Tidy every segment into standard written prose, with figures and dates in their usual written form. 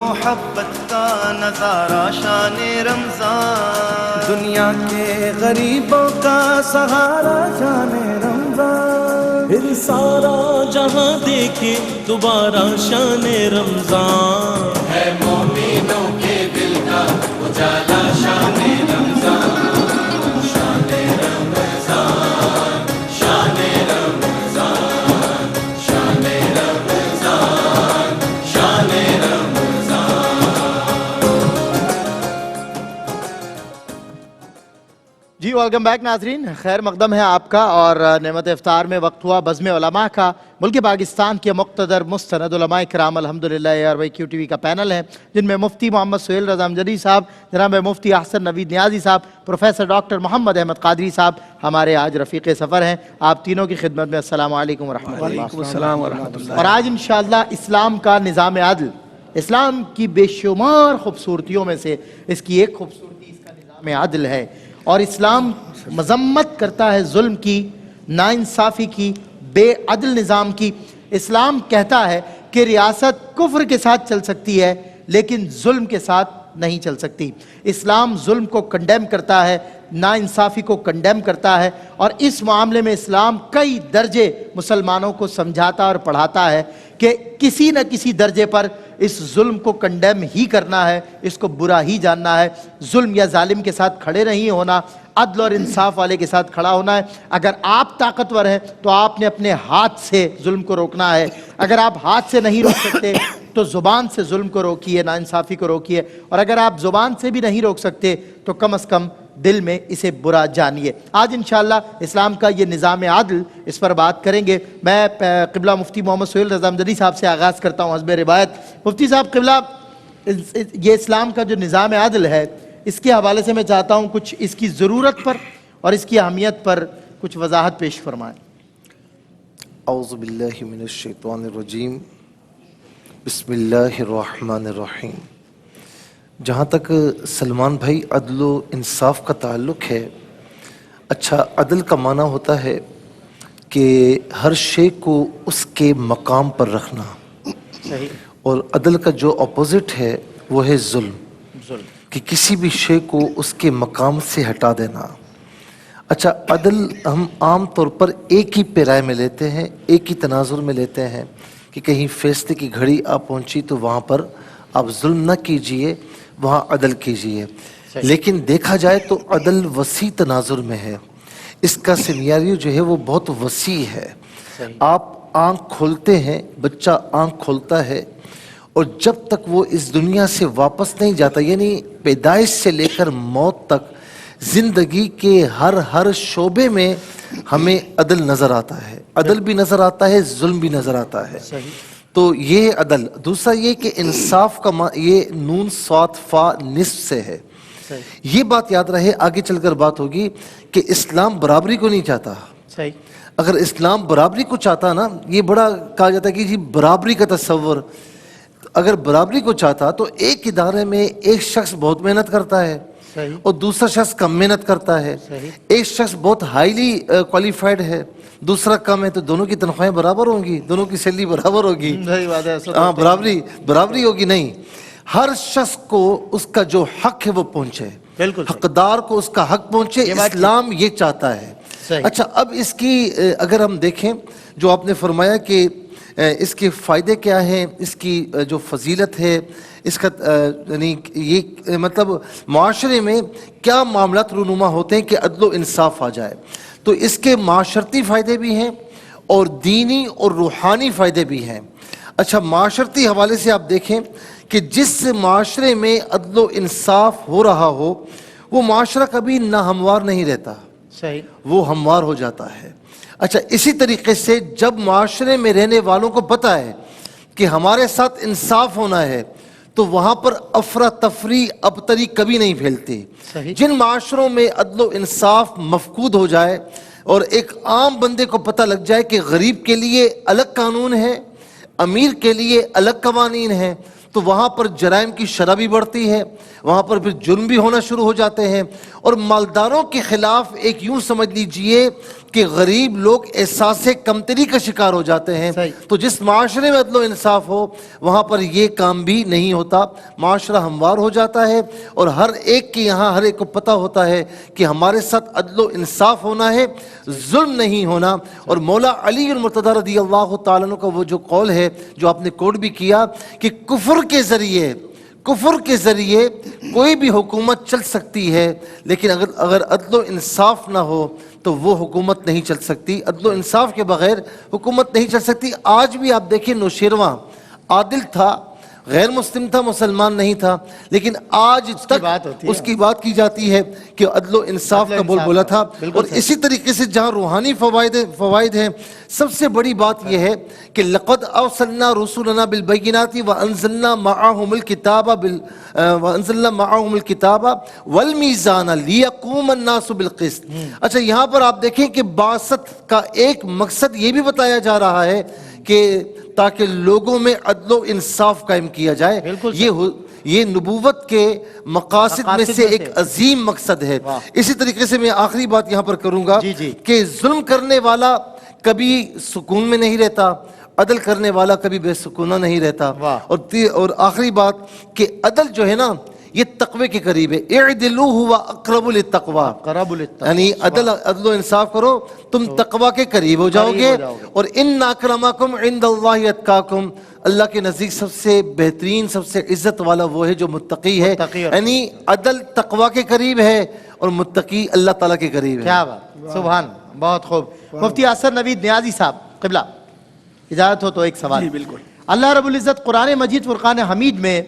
محبت کا نظارہ شان رمضان، دنیا کے غریبوں کا سہارا شان رمضان، پھر سارا جہاں دیکھے دوبارہ شان رمضان، ہے مومنوں کے دل کا اجالا شان رمضان، شان رمضان، شان رمضان، شان رمضان، شان رمضان۔ جی ویلکم بیک ناظرین، خیر مقدم ہے آپ کا اور نعمت افطار میں وقت ہوا بزم علماء کا۔ ملک پاکستان کے مقتدر مستند علماء کرام الحمدللہ کیو ٹی وی کا پینل ہے، جن میں مفتی محمد سہیل رضا امجدی صاحب، جناب مفتی احسن نوید نیازی صاحب، پروفیسر ڈاکٹر محمد احمد قادری صاحب ہمارے آج رفیق سفر ہیں۔ آپ تینوں کی خدمت میں السلام علیکم ورحمۃ اللہ۔ وعلیکم السلام ورحمۃ اللہ۔ اور آج انشاءاللہ اسلام کا نظام عدل، اسلام کی بے شمار خوبصورتیوں میں سے اس کی ایک خوبصورتی اس کا نظام عدل ہے، اور اسلام مذمت کرتا ہے ظلم کی، ناانصافی کی، بے عدل نظام کی۔ اسلام کہتا ہے کہ ریاست کفر کے ساتھ چل سکتی ہے لیکن ظلم کے ساتھ نہیں چل سکتی۔ اسلام ظلم کو کنڈیم کرتا ہے، ناانصافی کو کنڈیم کرتا ہے، اور اس معاملے میں اسلام کئی درجے مسلمانوں کو سمجھاتا اور پڑھاتا ہے کہ کسی نہ کسی درجے پر اس ظلم کو کنڈیم ہی کرنا ہے، اس کو برا ہی جاننا ہے، ظلم یا ظالم کے ساتھ کھڑے نہیں ہونا، عدل اور انصاف والے کے ساتھ کھڑا ہونا ہے۔ اگر آپ طاقتور ہیں تو آپ نے اپنے ہاتھ سے ظلم کو روکنا ہے، اگر آپ ہاتھ سے نہیں روک سکتے تو زبان سے ظلم کو روکیے، ناانصافی کو روکیے، اور اگر آپ زبان سے بھی نہیں روک سکتے تو کم از کم دل میں اسے برا جانیے۔ آج انشاءاللہ اسلام کا یہ نظام عدل، اس پر بات کریں گے۔ میں قبلہ مفتی محمد سہیل رضا امجدی صاحب سے آغاز کرتا ہوں حسب روایت۔ مفتی صاحب قبلہ، یہ اسلام کا جو نظام عدل ہے، اس کے حوالے سے میں چاہتا ہوں کچھ اس کی ضرورت پر اور اس کی اہمیت پر کچھ وضاحت پیش فرمائیں۔ اعوذ باللہ من الشیطان الرجیم، بسم اللہ الرحمن الرحیم۔ جہاں تک سلمان بھائی عدل و انصاف کا تعلق ہے، اچھا عدل کا معنی ہوتا ہے کہ ہر شے کو اس کے مقام پر رکھنا، صحیح۔ اور عدل کا جو اپوزٹ ہے وہ ہے ظلم، کہ کسی بھی شے کو اس کے مقام سے ہٹا دینا۔ اچھا عدل ہم عام طور پر ایک ہی پیرائے میں لیتے ہیں، ایک ہی تناظر میں لیتے ہیں کہ کہیں فیصلے کی گھڑی آپ پہنچی تو وہاں پر آپ ظلم نہ کیجئے، وہاں عدل کیجئے۔ لیکن دیکھا جائے تو عدل وسیع تناظر میں ہے، اس کا سینیریو جو ہے وہ بہت وسیع ہے۔ آپ آنکھ کھولتے ہیں، بچہ آنکھ کھولتا ہے، اور جب تک وہ اس دنیا سے واپس نہیں جاتا، یعنی پیدائش سے لے کر موت تک زندگی کے ہر شعبے میں ہمیں عدل نظر آتا ہے، عدل بھی نظر آتا ہے، ظلم بھی نظر آتا ہے۔ تو یہ عدل۔ دوسرا یہ کہ انصاف کا یہ نون صاد فا نصف سے ہے۔ یہ بات یاد رہے، آگے چل کر بات ہوگی کہ اسلام برابری کو نہیں چاہتا۔ صحیح۔ اگر اسلام برابری کو چاہتا نا، یہ بڑا کہا جاتا ہے کہ جی برابری کا تصور، اگر برابری کو چاہتا تو ایک ادارے میں ایک شخص بہت محنت کرتا ہے اور دوسرا شخص کم محنت کرتا ہے، ایک شخص بہت ہائیلی کوالیفائڈ ہے، دوسرا کم ہے، تو دونوں کی تنخواہیں برابر ہوں گی، دونوں کی سیلری برابر ہوگی؟ ہاں، برابری ہوگی نہیں۔ ہر شخص کو اس کا جو حق ہے وہ پہنچے، حقدار کو اس کا حق پہنچے، اسلام یہ چاہتا ہے۔ اچھا اب اس کی اگر ہم دیکھیں جو آپ نے فرمایا کہ اس کے فائدے کیا ہیں، اس کی جو فضیلت ہے، اس کا یعنی یہ مطلب معاشرے میں کیا معاملات رونما ہوتے ہیں کہ عدل و انصاف آ جائے، تو اس کے معاشرتی فائدے بھی ہیں اور دینی اور روحانی فائدے بھی ہیں۔ اچھا معاشرتی حوالے سے آپ دیکھیں کہ جس معاشرے میں عدل و انصاف ہو رہا ہو وہ معاشرہ کبھی ناہموار نہیں رہتا، وہ ہموار ہو جاتا ہے۔ اچھا اسی طریقے سے جب معاشرے میں رہنے والوں کو پتہ ہے کہ ہمارے ساتھ انصاف ہونا ہے تو وہاں پر افراتفری ابتری کبھی نہیں پھیلتی۔ جن معاشروں میں عدل و انصاف مفقود ہو جائے اور ایک عام بندے کو پتہ لگ جائے کہ غریب کے لیے الگ قانون ہے، امیر کے لیے الگ قوانین ہیں، تو وہاں پر جرائم کی شرح بھی بڑھتی ہے، وہاں پر پھر جرم بھی ہونا شروع ہو جاتے ہیں، اور مالداروں کے خلاف ایک یوں سمجھ لیجئے کہ غریب لوگ احساس کمتری کا شکار ہو جاتے ہیں. صحیح. تو جس معاشرے میں عدل و انصاف ہو وہاں پر یہ کام بھی نہیں ہوتا, معاشرہ ہموار ہو جاتا ہے, اور ہر ایک کے یہاں ہر ایک کو پتہ ہوتا ہے کہ ہمارے ساتھ عدل و انصاف ہونا ہے, ظلم نہیں ہونا. اور مولا علی المرتضیٰ رضی اللہ تعالیٰ عنہ کا وہ جو قول ہے جو آپ نے کوٹ بھی کیا کہ کفر کے ذریعے کوئی بھی حکومت چل سکتی ہے, لیکن اگر عدل و انصاف نہ ہو تو وہ حکومت نہیں چل سکتی. عدل و انصاف کے بغیر حکومت نہیں چل سکتی. آج بھی آپ دیکھیں نوشیروان عادل تھا, غیر مسلم تھا, مسلمان نہیں تھا, لیکن آج تک اس کی بات کی جاتی ہے کہ عدل و انصاف کا بول بولا تھا. اور اسی طریقے سے جہاں روحانی فوائد ہیں, سب سے بڑی بات یہ ہے کہ لقد ارسلنا رسولنا بالبینات وانزلنا معهم الکتاب والمیزان لیقوم الناس بالقسط. اچھا, یہاں پر آپ دیکھیں کہ بعثت کا ایک مقصد یہ بھی بتایا جا رہا ہے کہ تاکہ لوگوں میں عدل و انصاف قائم کیا جائے. یہ نبوت کے مقاصد میں سے ایک عظیم مقصد ہے. اسی طریقے سے میں آخری بات یہاں پر کروں گا کہ ظلم کرنے والا کبھی سکون میں نہیں رہتا, عدل کرنے والا کبھی بے سکونہ نہیں رہتا. اور آخری بات کہ عدل جو ہے نا یہ تقوی کے قریب ہے. اعدلوا هو اقرب للتقوی, یعنی عدل و انصاف کرو تم تقوی کے قریب ہو جاؤ گے. اور ان اکرمکم عند اللہ اتقاکم, اللہ کے نزدیک سب سے بہترین سب سے عزت والا وہ ہے جو متقی ہے. یعنی عدل تقوی کے قریب ہے اور متقی اللہ تعالیٰ کے قریب ہے. کیا بات, سبحان, بہت خوب. مفتی اثر نوید نیازی صاحب قبلہ, اجازت ہو تو ایک سوال. جی بالکل. اللہ رب العزت قرآن مجید فرقان حمید میں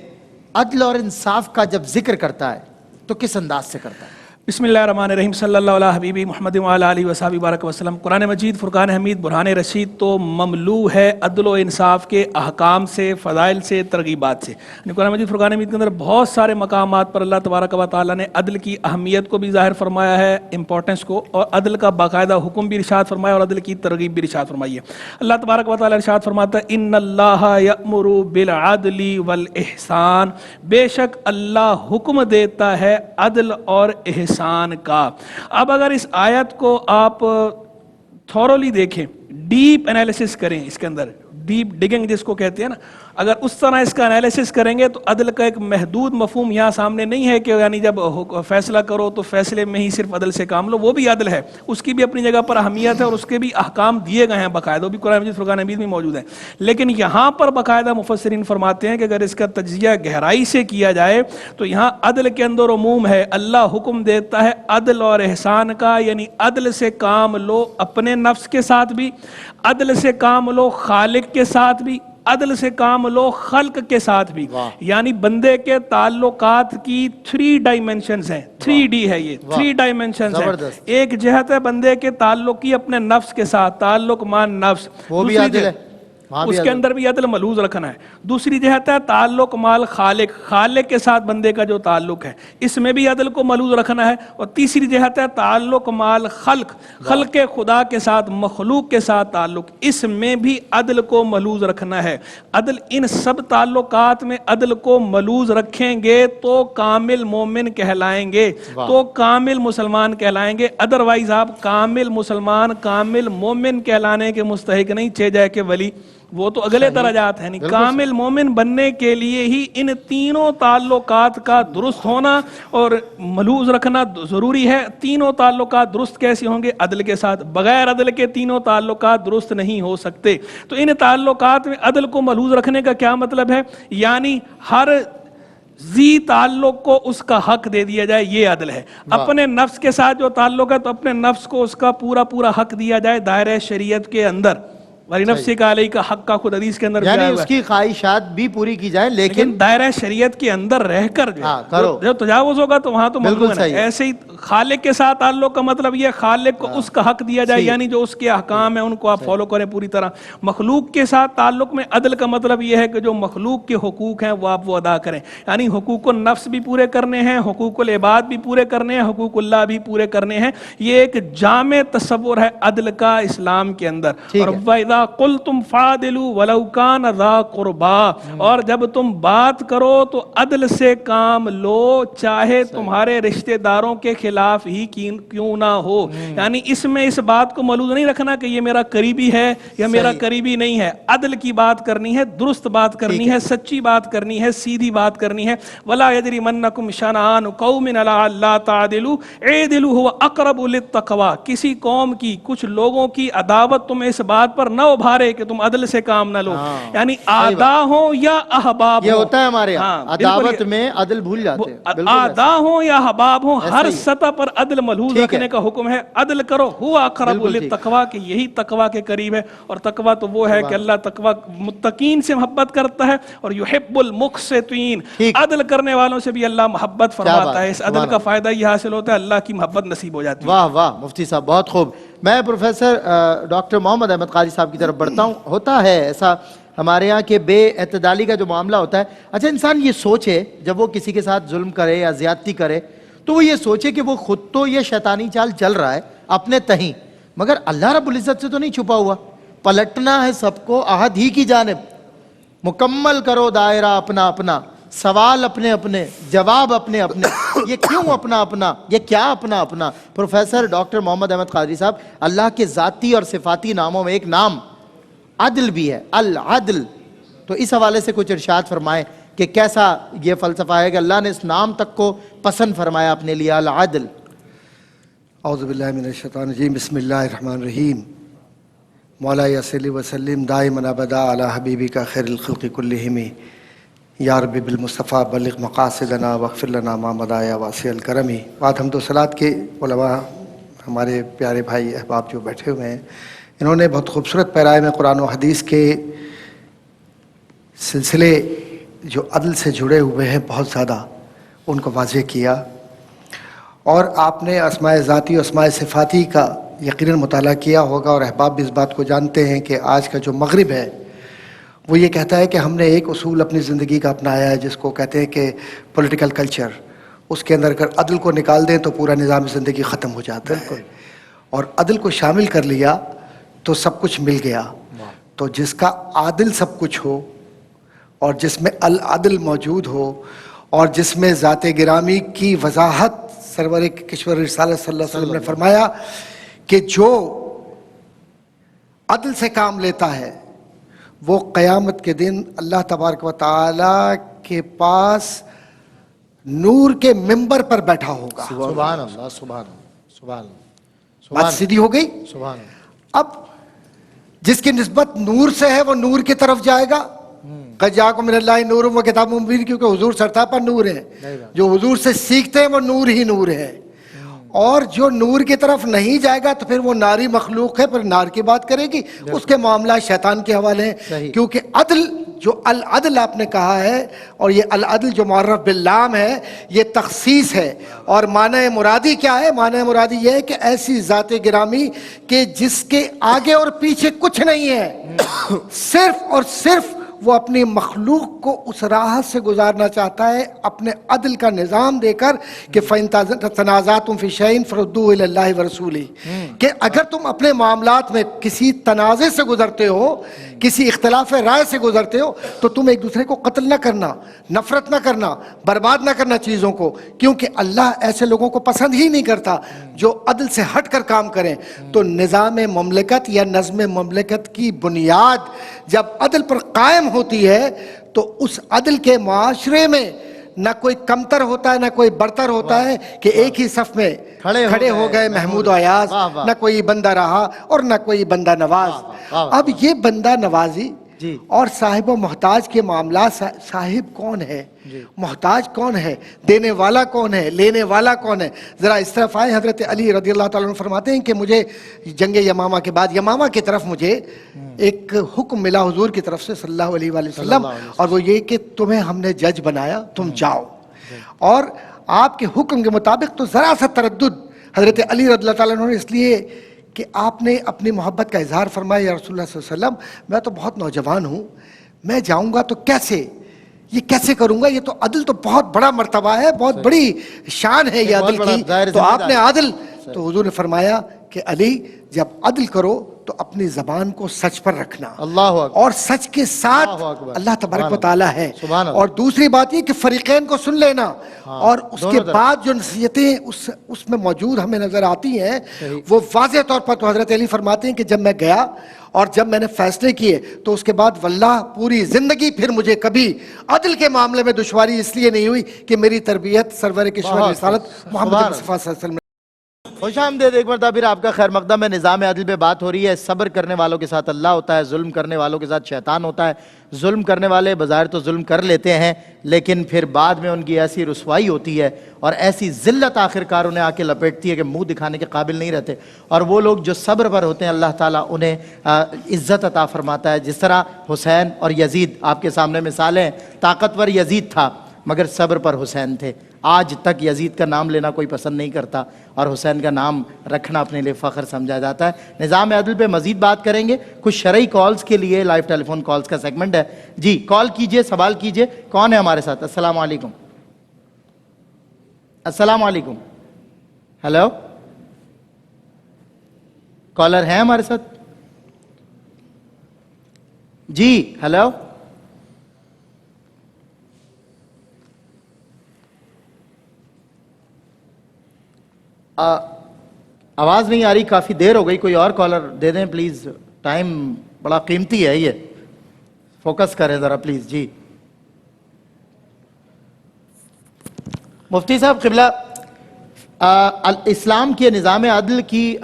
عدل اور انصاف کا جب ذکر کرتا ہے تو کس انداز سے کرتا ہے؟ بسم اللہ الرحمن الرحیم, صلی اللہ علیہ حبیبی محمد وعلی آلہ وصحبہ بارک وسلم. قرآن مجید فرقان حمید برہان رشید تو مملو ہے عدل و انصاف کے احکام سے, فضائل سے, ترغیبات سے. قرآن مجید فرقان حمید کے اندر بہت سارے مقامات پر اللہ تبارک و تعالیٰ نے عدل کی اہمیت کو بھی ظاہر فرمایا ہے, امپورٹنس کو, اور عدل کا باقاعدہ حکم بھی ارشاد فرمایا اور عدل کی ترغیب بھی ارشاد فرمائی ہے. اللہ تبارک و تعالیٰ ارشاد فرماتا ہے ان اللہ یأمر بالعدل والاحسان, بے شک اللہ حکم دیتا ہے عدل اور احسان کا. اب اگر اس آیت کو آپ تھورولی دیکھیں, ڈیپ انالیسس کریں, اس کے اندر ڈیپ ڈگنگ جس کو کہتے ہیں نا, اگر اس طرح اس کا انالیسس کریں گے تو عدل کا ایک محدود مفہوم یہاں سامنے نہیں ہے کہ یعنی جب فیصلہ کرو تو فیصلے میں ہی صرف عدل سے کام لو. وہ بھی عدل ہے, اس کی بھی اپنی جگہ پر اہمیت ہے اور اس کے بھی احکام دیے گئے ہیں باقاعدہ, وہ بھی قرآن مجید فرقان حمید میں موجود ہیں. لیکن یہاں پر باقاعدہ مفسرین فرماتے ہیں کہ اگر اس کا تجزیہ گہرائی سے کیا جائے تو یہاں عدل کے اندر عموم ہے. اللہ حکم دیتا ہے عدل اور احسان کا, یعنی عدل سے کام لو اپنے نفس کے ساتھ بھی, عدل سے کام لو خالق کے ساتھ بھی, عدل سے کام لو خلق کے ساتھ بھی. یعنی بندے کے تعلقات کی 3 ڈائمنشنز ہیں, 3D ہے یہ, 3 ڈائمنشنز ہیں. ایک جہت ہے بندے کے تعلق کی اپنے نفس کے ساتھ, تعلق مان نفس, وہ بھی عدل ہے, اس کے اندر بھی عدل ملحوظ رکھنا ہے. دوسری جہت ہے تعلق مال خالق, خالق کے ساتھ بندے کا جو تعلق ہے اس میں بھی عدل کو ملحوظ رکھنا ہے. اور تیسری جہت ہے تعلق مال خلق, خلق خدا کے ساتھ, مخلوق کے ساتھ تعلق, اس میں بھی عدل کو ملحوظ رکھنا ہے. عدل ان سب تعلقات میں عدل کو ملحوظ رکھیں گے تو کامل مومن کہلائیں گے, تو کامل مسلمان کہلائیں گے. ادروائز آپ کامل مسلمان, کامل مومن کہلانے کے مستحق نہیں. 6 جائے کہ ولی وہ تو اگلے درجات ہیں. کامل مومن بننے کے لیے ہی ان تینوں تعلقات کا درست ہونا اور ملحوظ رکھنا ضروری ہے. تینوں تعلقات درست کیسے ہوں گے؟ عدل کے ساتھ. بغیر عدل کے تینوں تعلقات درست نہیں ہو سکتے. تو ان تعلقات میں عدل کو ملحوظ رکھنے کا کیا مطلب ہے؟ یعنی ہر ذی تعلق کو اس کا حق دے دیا جائے, یہ عدل ہے. اپنے نفس کے ساتھ جو تعلق ہے تو اپنے نفس کو اس کا پورا حق دیا جائے دائرہ شریعت کے اندر. ولی نفسی کا علیہ کا حق کا خود حدیث کے اندر یعنی اس کی خواہشات بھی پوری کی جائے, لیکن دائرہ شریعت کے اندر رہ کر جو تجاوز ہوگا تو وہاں تو ممنوع ہے. ایسے ہی خالق کے ساتھ تعلق کا مطلب یہ خالق کو اس کا حق دیا جائے, یعنی جو اس کے احکام ہیں ان کو آپ فالو کریں پوری طرح. مخلوق کے ساتھ تعلق میں عدل کا مطلب یہ ہے کہ جو مخلوق کے حقوق ہیں وہ آپ وہ ادا کریں, یعنی حقوق النفس بھی پورے کرنے ہیں, حقوق العباد بھی پورے کرنے ہیں, حقوق اللہ بھی پورے کرنے ہیں. یہ ایک جامع تصور ہے عدل کا اسلام کے اندر. اور وَإِذَا قُلْتُمْ فَعَدِلُوا وَلَوْ كَانَ ذَا قُرْبَا، اور جب تم بات کرو تو عدل سے کام لو چاہے تمہارے رشتہ داروں کے خلاف ہی کیوں نہ ہو. یعنی اس میں اس بات کو ملحوظ نہیں رکھنا کہ یہ میرا قریبی ہے یا میرا قریبی نہیں ہے. عدل کی بات کرنی ہے، درست بات کرنی ہے، سچی بات کرنی ہے، سیدھی بات کرنی ہے. وَلَا يَجْرِمَنَّكُمْ شَنَآنُ قَوْمٍ عَلَىٰ أَلَّا تَعْدِلُوا اعْدِلُوا هُوَ أَقْرَبُ لِلتَّقْوَىٰ. کسی قوم کی کچھ لوگوں کی عداوت تمہیں اس بات پر نہ ابھارے کہ تم عدل سے کام نہ لو. یعنی آدھا ہوں یا احباب یہ ہوں. ہوتا ہے ہمارے یہاں عداوت میں عدل بھول جاتے ہیں. آدھا ہوں یا احباب ہوں، ہر سطح پر عدل ملحوظ رکھنے کا حکم ہے. عدل کرو، ہوا اقرب للتقویٰ، کہ یہی تقویٰ کے قریب ہے. اور تقویٰ تو وہ ہے کہ اللہ تقویٰ متقین سے محبت کرتا ہے، اور یحب المقسطین، عدل کرنے والوں سے بھی اللہ محبت فرماتا ہے. اس عدل کا فائدہ یہ حاصل ہوتا ہے، اللہ کی محبت نصیب ہو جاتی ہے. واہ واہ مفتی صاحب، بہت خوب. میں پروفیسر ڈاکٹر محمد احمد قاری صاحب کی طرف بڑھتا ہوں. ہوتا ہے ایسا ہمارے یہاں کہ بے اعتدالی کا جو معاملہ ہوتا ہے، اچھا انسان یہ سوچے جب وہ کسی کے ساتھ ظلم کرے یا زیادتی کرے تو وہ یہ سوچے کہ وہ خود تو یہ شیطانی چال چل رہا ہے اپنے تہیں، مگر اللہ رب العزت سے تو نہیں چھپا ہوا. پلٹنا ہے سب کو عہد ہی کی جانب. مکمل کرو دائرہ اپنا اپنا، سوال اپنے اپنے، جواب اپنے اپنے. یہ کیوں اپنا اپنا؟ یہ کیا اپنا اپنا؟ پروفیسر ڈاکٹر محمد احمد قادری صاحب، اللہ کے ذاتی اور صفاتی ناموں میں ایک نام عدل بھی ہے، العدل. تو اس حوالے سے کچھ ارشاد فرمائیں کہ کیسا یہ فلسفہ ہے کہ اللہ نے اس نام تک کو پسند فرمایا اپنے لیے، العدل. اعوذ باللہ من الشیطان الرجیم، بسم اللہ الرحمن الرحیم. مولاي صلی وسلم دائما ابدا علی حبیبک خیر الخلق کلہم یا رب بالمصطفیٰ بلغ مقاصدنا واغفر لنا ما مضى یا واسع الکرم. بعد حمد و صلات کے علماء ہمارے پیارے بھائی احباب جو بیٹھے ہوئے ہیں، انہوں نے بہت خوبصورت پیرائے میں قرآن و حدیث کے سلسلے جو عدل سے جڑے ہوئے ہیں بہت زیادہ ان کو واضح کیا. اور آپ نے اسماء ذاتی و اسماء صفاتی کا یقیناً مطالعہ کیا ہوگا، اور احباب بھی اس بات کو جانتے ہیں کہ آج کا جو مغرب ہے وہ یہ کہتا ہے کہ ہم نے ایک اصول اپنی زندگی کا اپنایا ہے جس کو کہتے ہیں کہ پولیٹیکل کلچر. اس کے اندر اگر عدل کو نکال دیں تو پورا نظام زندگی ختم ہو جاتا ہے، اور عدل کو شامل کر لیا تو سب کچھ مل گیا. تو جس کا عادل سب کچھ ہو، اور جس میں العدل موجود ہو، اور جس میں ذات گرامی کی وضاحت سرور کشور رسالت صلی اللہ علیہ وسلم نے فرمایا کہ جو عدل سے کام لیتا ہے وہ قیامت کے دن اللہ تبارک و تعالی کے پاس نور کے منبر پر بیٹھا ہوگا. سبحان اللہ، سبحان اللہ، سبحان اللہ. بات سیدھی ہو گئی. سبحان اللہ. اب جس کی نسبت نور سے ہے وہ نور کی طرف جائے گا. قد جاءکم من اللہ نور و کتاب مبین، کیونکہ حضور سرتا پر نور ہے. جو حضور سے سیکھتے ہیں وہ نور ہی نور ہے. اور جو نور کی طرف نہیں جائے گا تو پھر وہ ناری مخلوق ہے، پھر نار کی بات کرے گی. اس کے معاملات شیطان کے حوالے ہیں. کیونکہ عدل جو العدل آپ نے کہا ہے، اور یہ العدل جو معرف باللام ہے یہ تخصیص ہے. اور معنی مرادی کیا ہے؟ معنی مرادی یہ ہے کہ ایسی ذات گرامی کہ جس کے آگے اور پیچھے کچھ نہیں ہے، صرف اور صرف وہ اپنی مخلوق کو اس راہ سے گزارنا چاہتا ہے اپنے عدل کا نظام دے کر کہ فَإِن تَنَازَعْتُمْ فِي شَيْءٍ فَرُدُّوهُ إِلَى اللَّهِ وَرَسُولِهِ، کہ اگر تم اپنے معاملات میں کسی تنازع سے گزرتے ہو، کسی اختلاف رائے سے گزرتے ہو، تو تم ایک دوسرے کو قتل نہ کرنا، نفرت نہ کرنا، برباد نہ کرنا چیزوں کو، کیونکہ اللہ ایسے لوگوں کو پسند ہی نہیں کرتا جو عدل سے ہٹ کر کام کریں. تو نظام مملکت یا نظم مملکت کی بنیاد جب عدل پر قائم ہوتی ہے تو اس عدل کے معاشرے میں نہ کوئی کمتر ہوتا ہے نہ کوئی برتر ہوتا ہے کہ ایک ہی صف میں کھڑے ہو گئے محمود و ایاز، نہ کوئی بندہ رہا اور نہ کوئی بندہ نواز. اب یہ بندہ نوازی اور صاحب و محتاج کے معاملات، صاحب کون ہے، محتاج کون ہے، دینے والا کون ہے، لینے والا کون ہے. ذرا اس طرف آئے. حضرت علی رضی اللہ تعالیٰ عنہ فرماتے ہیں کہ مجھے جنگ یمامہ کے بعد یمامہ کی طرف مجھے ایک حکم ملا حضور کی طرف سے صلی اللہ علیہ وآلہ وسلم، اور وہ یہ کہ تمہیں ہم نے جج بنایا، تم جاؤ. اور آپ کے حکم کے مطابق تو ذرا سا تردد حضرت علی رضی اللہ تعالیٰ عنہ نے، اس لیے کہ آپ نے اپنی محبت کا اظہار فرمایا، یا رسول اللہ صلی اللہ علیہ وسلم میں تو بہت نوجوان ہوں، میں جاؤں گا تو کیسے، یہ کیسے کروں گا، یہ تو عدل تو بہت بڑا مرتبہ ہے، بہت بڑی شان ہے یہ عدل کی، تو آپ نے عدل. تو حضور نے فرمایا کہ علی جب عدل کرو تو اپنی زبان کو سچ پر رکھنا، اللہ اکبر، اور سچ کے ساتھ اللہ اکبر، اللہ تبارک و سبحان تعالیٰ ہے. سبحان اللہ. اور دوسری بات یہ کہ فریقین کو سن لینا، اور اس کے دونوں طرف. بعد جو نصیحتیں اس میں موجود ہمیں نظر آتی ہیں وہ واضح طور پر تو حضرت علی فرماتے ہیں کہ جب میں گیا اور جب میں نے فیصلے کیے تو اس کے بعد واللہ پوری زندگی پھر مجھے کبھی عدل کے معاملے میں دشواری اس لیے نہیں ہوئی کہ میری تربیت سرور کشور رسالت محمد مصطفیٰ صلی اللہ علیہ وسلم. خوش آمدید ایک مرتبہ پھر آپ کا خیر مقدم ہے. نظام عدل پہ بات ہو رہی ہے. صبر کرنے والوں کے ساتھ اللہ ہوتا ہے، ظلم کرنے والوں کے ساتھ شیطان ہوتا ہے. ظلم کرنے والے بظاہر تو ظلم کر لیتے ہیں لیکن پھر بعد میں ان کی ایسی رسوائی ہوتی ہے اور ایسی ذلت آخر کار انہیں آ کے لپیٹتی ہے کہ منہ دکھانے کے قابل نہیں رہتے. اور وہ لوگ جو صبر پر ہوتے ہیں اللہ تعالیٰ انہیں عزت عطا فرماتا ہے. جس طرح حسین اور یزید آپ کے سامنے مثالیں، طاقتور یزید تھا مگر صبر پر حسین تھے. آج تک یزید کا نام لینا کوئی پسند نہیں کرتا اور حسین کا نام رکھنا اپنے لیے فخر سمجھا جاتا ہے. نظام عدل پہ مزید بات کریں گے. کچھ شرعی کالز کے لیے لائیو ٹیلی فون کالز کا سیگمنٹ ہے. جی کال کیجئے، سوال کیجئے. کون ہے ہمارے ساتھ؟ السلام علیکم. السلام علیکم. ہیلو، کالر ہیں ہمارے ساتھ؟ جی ہیلو. آواز نہیں آ رہی، کافی دیر ہو گئی. کوئی اور کالر دے دیں پلیز، ٹائم بڑا قیمتی ہے، یہ فوکس کریں ذرا پلیز. جی مفتی صاحب قبلہ، اسلام کے نظام عدل کی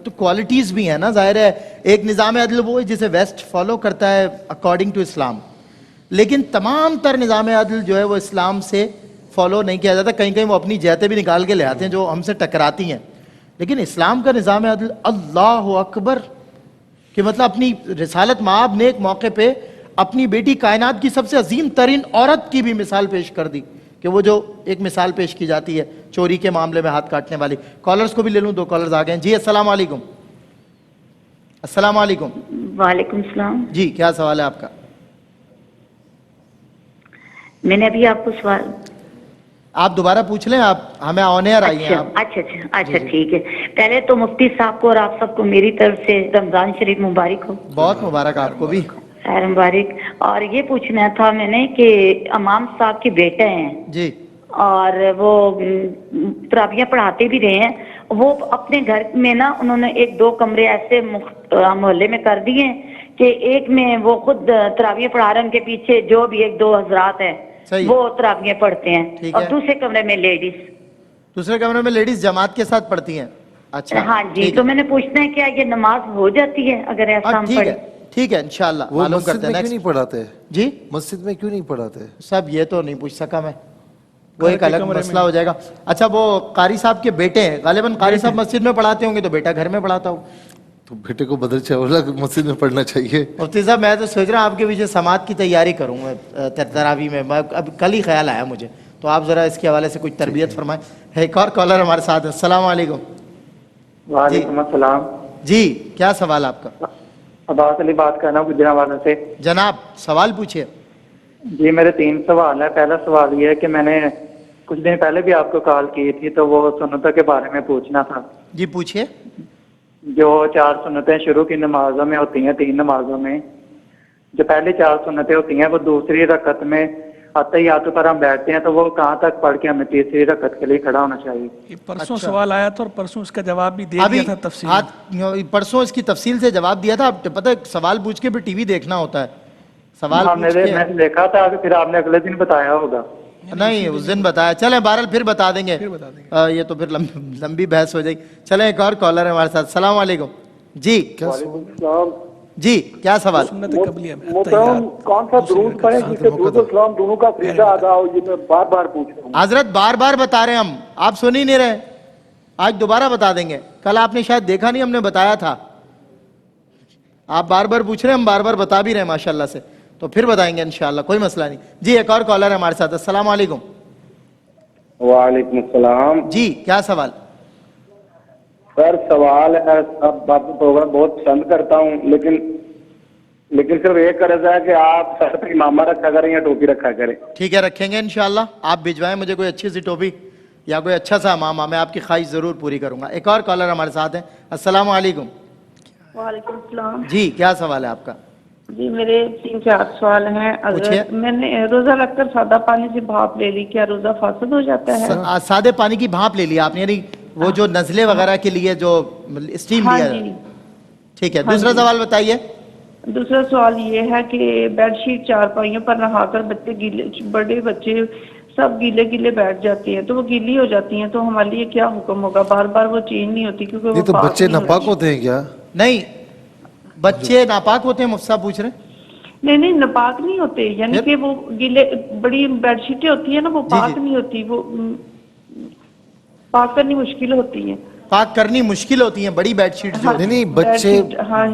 تو کوالٹیز بھی ہیں نا. ظاہر ہے ایک نظام عدل وہ ہے جسے ویسٹ فالو کرتا ہے اکارڈنگ ٹو اسلام، لیکن تمام تر نظام عدل جو ہے وہ اسلام سے فالو نہیں کیا جاتا. کہیں کہیں وہ اپنی جہتیں بھی نکال کے لے آتے ہیں جو ہم سے ٹکراتی ہیں. لیکن اسلام کا نظام عدل اللہ اکبر کہ مطلب اپنی رسالت مآب نے ایک موقع پہ اپنی بیٹی کائنات کی سب سے عظیم ترین عورت کی بھی مثال پیش کر دی کہ وہ جو ایک مثال پیش کی جاتی ہے چوری کے معاملے میں ہاتھ کاٹنے والی. کالرز کو بھی لے لوں، 2 کالرز آ گئے ہیں. جی السلام علیکم. السلام علیکم. وعلیکم السلام. جی کیا سوال ہے آپ کا؟ میں نے ابھی آپ کو سوال، آپ دوبارہ پوچھ لیں. آپ ہمیں آن ایئر آئی ہیں آپ. اچھا ٹھیک ہے. پہلے تو مفتی صاحب کو اور آپ سب کو میری طرف سے رمضان شریف مبارک ہو. بہت مبارک آپ کو بھی. خیر مبارک. اور یہ پوچھنا تھا میں نے کہ امام صاحب کے بیٹے ہیں جی، اور وہ تراویح پڑھاتے بھی رہے ہیں. وہ اپنے گھر میں نا انہوں نے 1-2 کمرے ایسے محلے میں کر دیے ہیں کہ ایک میں وہ خود تراویح پڑھا رہے ہیں، ان کے پیچھے جو بھی 1-2 حضرات ہیں وہ تراویح پڑھتے ہیں، اور دوسرے کمرے میں لیڈیز. دوسرے کمرے میں لیڈیز جماعت کے ساتھ پڑھتی ہیں. اچھا ہاں جی. تو میں نے پوچھنا ہے کیا یہ نماز ہو جاتی ہے اگر ایسا ہم پڑھیں؟ ٹھیک ہے انشاءاللہ وہ معلوم مسجد کرتے میں ہیں. کیوں نہیں پڑھاتے؟ جی مسجد میں کیوں نہیں پڑھاتے؟ سب یہ تو نہیں پوچھ سکا میں، وہ ایک الگ مسئلہ ہو جائے گا. اچھا وہ قاری صاحب کے بیٹے ہیں، غالباً قاری صاحب مسجد میں پڑھاتے ہوں گے تو بیٹا گھر میں پڑھاتا ہوں. تو بیٹے کو بدر چاولہ مسجد میں پڑھنا چاہیے. مفتی صاحب میں تو سوچ رہا ہوں آپ کے پیچھے سماعت کی تیاری کروں میں تراویح میں. اب کل ہی خیال آیا مجھے، تو آپ ذرا اس کے حوالے سے کچھ تربیت فرمائیں. ایک اور کالر ہمارے ساتھ ہے. السلام علیکم. وعلیکم السلام. جی کیا سوال آپ کا؟ عباس علی بات کرنا ہوں گجرانوالہ سے. جناب سوال پوچھیے. جی میرے 3 سوال ہیں. پہلا سوال یہ ہے کہ میں نے کچھ دن پہلے بھی آپ کو کال کی تھی تو وہ سنتوں کے بارے میں پوچھنا تھا. جی پوچھیے. جو 4 سنتیں شروع کی نمازوں میں ہوتی ہیں، 3 نمازوں میں جو پہلی 4 سنتیں ہوتی ہیں وہ دوسری رکعت میں اتحیات پر ہم بیٹھتے ہیں تو وہ کہاں تک پڑھ کے ہمیں تیسری رکعت کے لیے کھڑا ہونا چاہیے؟ یہ پرسوں سوال آیا تھا اور پرسوں اس کا جواب بھی دے دیا تھا تفصیل. پرسوں اس کی تفصیل سے جواب دیا تھا. آپ پتہ ہے سوال پوچھ کے پھر ٹی وی دیکھنا ہوتا ہے. سوال میں نے دیکھا تھا پھر آپ نے اگلے دن بتایا ہوگا. نہیں اس دن بتایا. چلیں بہرحال پھر بتا دیں گے. یہ تو پھر لمبی بحث ہو جائے گی. چلیں ایک اور کالر ہے ہمارے ساتھ. السلام علیکم. جی جی کیا سوال؟ محترم کون سا درود پڑھیں جس سے درود و سلام دونوں کا فریضہ ادا ہو؟ یہ میں بار بار پوچھ رہا ہوں. حضرت بار بار بتا رہے ہیں ہم، آپ سن ہی نہیں رہے. آج دوبارہ بتا دیں گے. کل آپ نے شاید دیکھا نہیں، ہم نے بتایا تھا. آپ بار بار پوچھ رہے ہیں، ہم بار بار بتا بھی رہے ہیں ماشاءاللہ سے، تو پھر بتائیں گے انشاءاللہ، کوئی مسئلہ نہیں. جی ایک اور کالر ہے ہمارے ساتھ. السلام علیکم. وعلیکم السلام. جی کیا سوال؟ سر سوال ہے، اب آپ کو پروگرام بہت پسند کرتا ہوں لیکن صرف ایک عرض ہے کہ آپ سر پہ امامہ رکھا کریں یا ٹوپی رکھا کریں. ٹھیک ہے رکھیں گے انشاءاللہ. آپ بھجوائیں مجھے کوئی اچھی سی ٹوپی یا کوئی اچھا سا امام، میں آپ کی خواہش ضرور پوری کروں گا. ایک اور کالر ہمارے ساتھ ہیں. السلام علیکم. وعلیکم السلام. جی کیا سوال ہے آپ کا؟ جی میرے 3-4 سوال ہیں. پوچھیے. اگر میں نے روزہ رکھ کر سادہ پانی سے بھاپ لے لی، کیا روزہ فاسد ہو جاتا ہے؟ سادے پانی کی بھاپ لے لیا آپ نے، یعنی وہ جو نزلے وغیرہ کے لیے جو اسٹیم ہاں لیا. جی. ٹھیک ہے، دوسرا سوال بتائیے. دوسرا سوال یہ ہے کہ بیڈ شیٹ چارپائیوں پر نہا کر بچے گیلے، بڑے بچے سب گیلے گیلے بیٹھ جاتے ہیں تو وہ گیلی ہو جاتی ہیں، تو ہمارے لیے کیا حکم ہوگا؟ بار بار وہ چینج نہیں ہوتی کیونکہ یہ وہ تو پاک بچے نہیں ناپاک ہوتی. ہوتے ہیں کیا؟ نہیں، بچے ناپاک ہوتے ہیں مفتی صاحب پوچھ رہے ہیں؟ نہیں ناپاک نہیں ہوتے، یعنی کہ وہ گیلے بڑی بیڈ شیٹیں ہوتی ہیں نا، وہ پاک نہیں ہوتی، وہ پاک کرنی مشکل ہوتی ہیں. پاک کرنی مشکل ہوتی ہیں بڑی بیڈ شیٹ جو. نہیں نہیں،